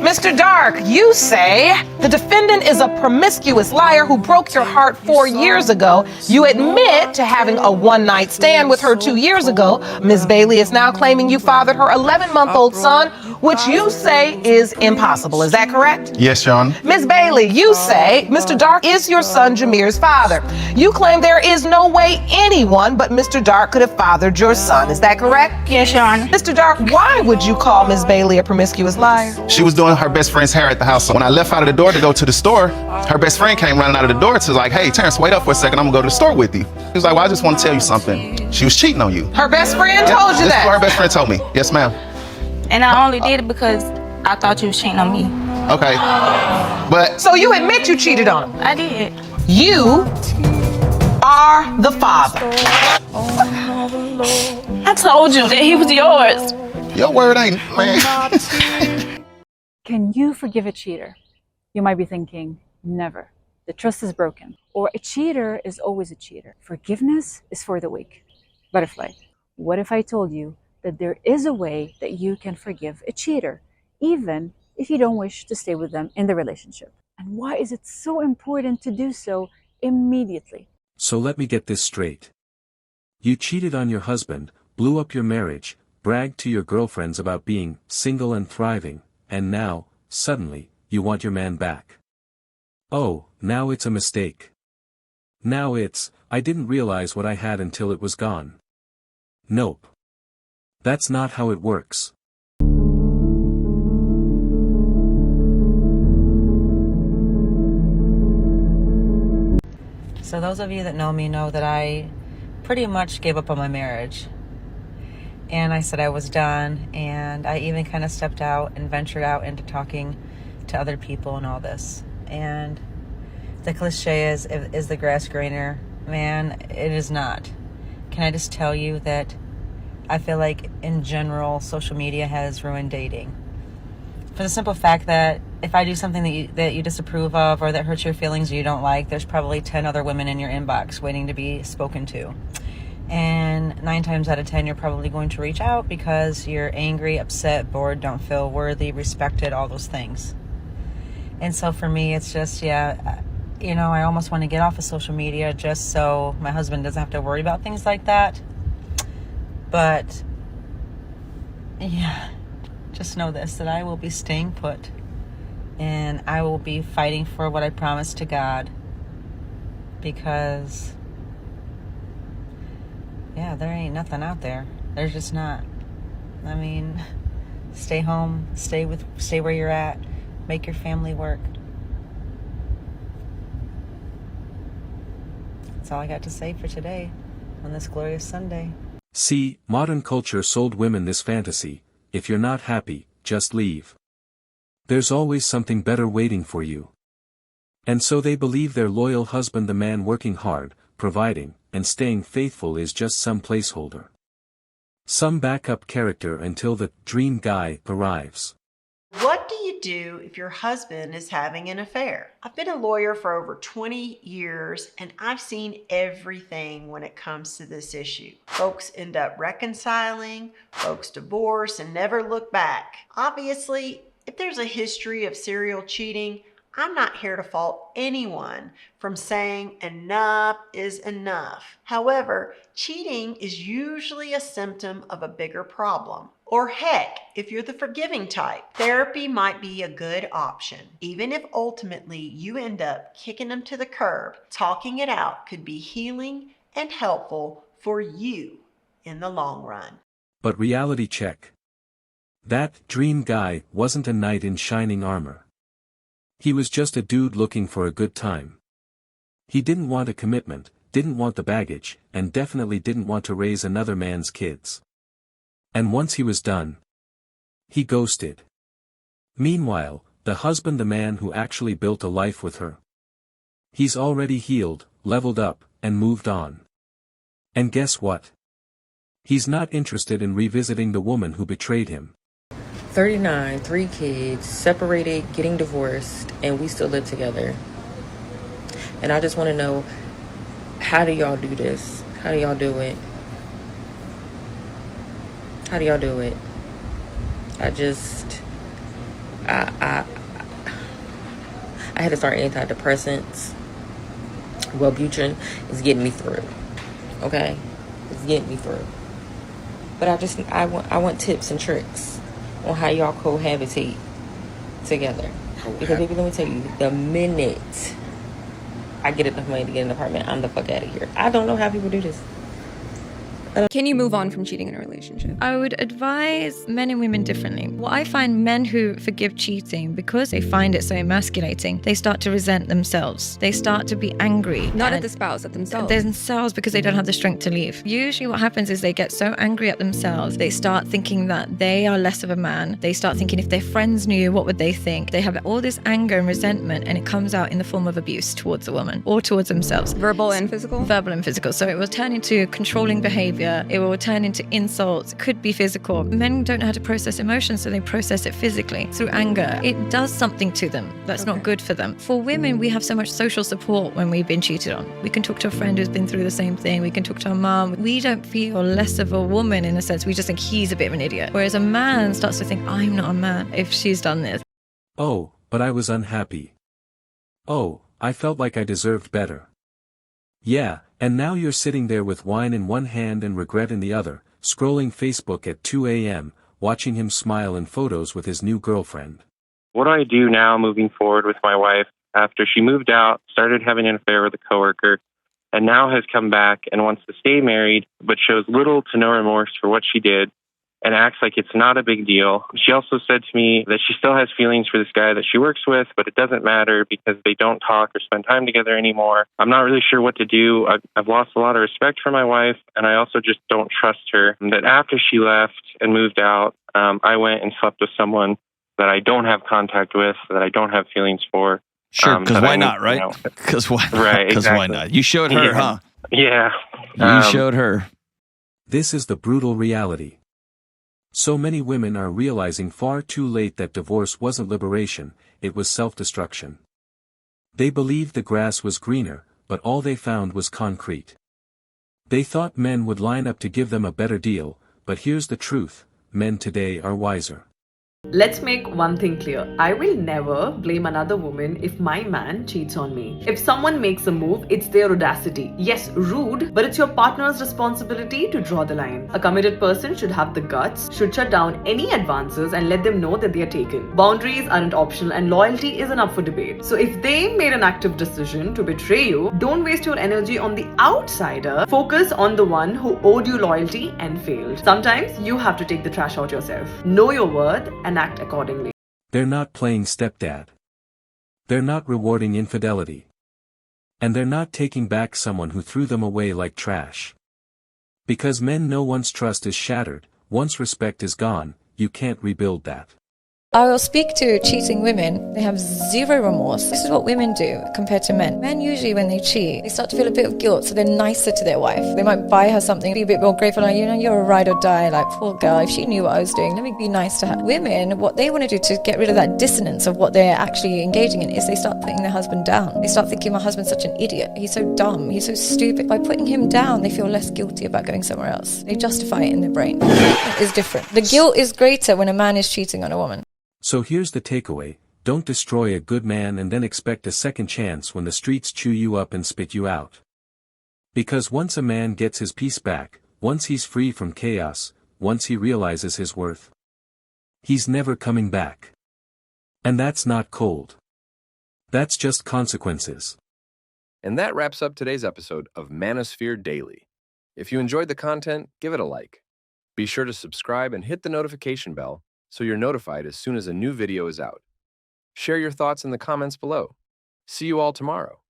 Mr. Dark, you say the defendant is a promiscuous liar who broke your heart 4 years ago. You admit to having a one-night stand with her 2 years ago. Ms. Bailey is now claiming you fathered her 11-month-old son, which you say is impossible. Is that correct? Yes, Your Honor. Ms. Bailey, you say Mr. Dark is your son Jameer's father. You claim there is no way anyone but Mr. Dark could have fathered your son. Is that correct? Yes, Your Honor. Mr. Dark, why would you call Ms. Bailey a promiscuous liar? She was doing her best friend's hair at the house. So when I left out of the door to go to the store, her best friend came running out of the door to like, hey, Terrence, wait up for a second. I'm gonna go to the store with you. He was like, well, I just want to tell you something. She was cheating on you. Her best friend told you This that? is what her best friend told me. Yes, ma'am. And I only did it because I thought you was cheating on me. Okay. But So you admit you cheated on him? I did. You are the father. I told you that he was yours. your word ain't, man. Can you forgive a cheater? You might be thinking, never. The trust is broken. Or a cheater is always a cheater. Forgiveness is for the weak. Butterfly, what if I told you that there is a way that you can forgive a cheater, even if you don't wish to stay with them in the relationship? And why is it so important to do so immediately? So let me get this straight. You cheated on your husband, blew up your marriage, bragged to your girlfriends about being single and thriving, and now, suddenly, you want your man back. Oh, now it's a mistake. Now it's, I didn't realize what I had until it was gone. Nope. That's not how it works. So those of you that know me know that I pretty much gave up on my marriage. And I said I was done, and I even kind of stepped out and ventured out into talking to other people and all this. And the cliche is the grass greener? Man, it is not. Can I just tell you that I feel like in general social media has ruined dating. For the simple fact that if I do something that you disapprove of or that hurts your feelings or you don't like, there's probably 10 other women in your inbox waiting to be spoken to. And 9 times out of 10, you're probably going to reach out because you're angry, upset, bored, don't feel worthy, respected, all those things. And so for me, it's just, I almost want to get off of social media just so my husband doesn't have to worry about things like that. But, just know this, that I will be staying put. And I will be fighting for what I promised to God. Because, there ain't nothing out there. There's just not. I mean, stay home, stay where you're at, make your family work. That's all I got to say for today on this glorious Sunday. See, modern culture sold women this fantasy: if you're not happy, just leave. There's always something better waiting for you. And so they believe their loyal husband, the man working hard, providing, and staying faithful, is just some placeholder. Some backup character until the dream guy arrives. What do you do if your husband is having an affair? I've been a lawyer for over 20 years and I've seen everything when it comes to this issue. Folks end up reconciling, folks divorce and never look back. Obviously, if there's a history of serial cheating, I'm not here to fault anyone from saying enough is enough. However, cheating is usually a symptom of a bigger problem. Or heck, if you're the forgiving type, therapy might be a good option. Even if ultimately you end up kicking them to the curb, talking it out could be healing and helpful for you in the long run. But reality check. That dream guy wasn't a knight in shining armor. He was just a dude looking for a good time. He didn't want a commitment, didn't want the baggage, and definitely didn't want to raise another man's kids. And once he was done, he ghosted. Meanwhile, the husband, the man who actually built a life with her, he's already healed, leveled up, and moved on. And guess what? He's not interested in revisiting the woman who betrayed him. 39, 3 kids, separated, getting divorced, and we still live together. And I just want to know, how do y'all do this? How do y'all do it? How do y'all do it? I I had to start antidepressants. Wellbutrin is getting me through. Okay? It's getting me through. But I want tips and tricks on how y'all cohabitate together. Because baby, let me tell you, the minute I get enough money to get an apartment, I'm the fuck out of here. I don't know how people do this. Can you move on from cheating in a relationship? I would advise men and women differently. What I find, men who forgive cheating, because they find it so emasculating, they start to resent themselves. They start to be angry. Not at the spouse, at themselves. Themselves, because they don't have the strength to leave. Usually what happens is they get so angry at themselves, they start thinking that they are less of a man. They start thinking if their friends knew, what would they think? They have all this anger and resentment, and it comes out in the form of abuse towards a woman or towards themselves. Verbal and physical? Verbal and physical. So it will turn into controlling behavior. It will turn into insults. It could be physical. Men don't know how to process emotions, so they process it physically through anger. It does something to them that's not good for them. For women, we have so much social support when we've been cheated on. We can talk to a friend who's been through the same thing. We can talk to our mom. We don't feel less of a woman in a sense. We just think he's a bit of an idiot. Whereas a man starts to think, I'm not a man if she's done this. Oh, but I was unhappy. Oh, I felt like I deserved better. Yeah, and now you're sitting there with wine in one hand and regret in the other, scrolling Facebook at 2 a.m., watching him smile in photos with his new girlfriend. What do I do now moving forward with my wife after she moved out, started having an affair with a coworker, and now has come back and wants to stay married, but shows little to no remorse for what she did and acts like it's not a big deal? She also said to me that she still has feelings for this guy that she works with, but it doesn't matter because they don't talk or spend time together anymore. I'm not really sure what to do. I've lost a lot of respect for my wife, and I also just don't trust her. That after she left and moved out, I went and slept with someone that I don't have contact with, that I don't have feelings for. Sure, because why not, right? Because why not? Right, Because exactly. why not? You showed her, huh? Yeah. You showed her. This is the brutal reality. So many women are realizing far too late that divorce wasn't liberation, it was self-destruction. They believed the grass was greener, but all they found was concrete. They thought men would line up to give them a better deal, but here's the truth, men today are wiser. Let's make one thing clear. I will never blame another woman if my man cheats on me. If someone makes a move, it's their audacity. Yes, rude, but it's your partner's responsibility to draw the line. A committed person should have the guts, should shut down any advances and let them know that they are taken. Boundaries aren't optional and loyalty isn't up for debate. So if they made an active decision to betray you, don't waste your energy on the outsider. Focus on the one who owed you loyalty and failed. Sometimes you have to take the trash out yourself. Know your worth and act accordingly. They're not playing stepdad. They're not rewarding infidelity. And they're not taking back someone who threw them away like trash. Because men know once trust is shattered, once respect is gone, you can't rebuild that. I will speak to cheating women. They have zero remorse. This is what women do compared to men. Men usually when they cheat, they start to feel a bit of guilt, so they're nicer to their wife. They might buy her something, be a bit more grateful, like, you're a ride or die, like, poor girl, if she knew what I was doing, let me be nice to her. Women, what they want to do to get rid of that dissonance of what they're actually engaging in is they start putting their husband down. They start thinking, my husband's such an idiot, he's so dumb, he's so stupid. By putting him down, they feel less guilty about going somewhere else. They justify it in their brain. It's different. The guilt is greater when a man is cheating on a woman. So here's the takeaway, don't destroy a good man and then expect a second chance when the streets chew you up and spit you out. Because once a man gets his peace back, once he's free from chaos, once he realizes his worth, he's never coming back. And that's not cold. That's just consequences. And that wraps up today's episode of Manosphere Daily. If you enjoyed the content, give it a like. Be sure to subscribe and hit the notification bell so you're notified as soon as a new video is out. Share your thoughts in the comments below. See you all tomorrow.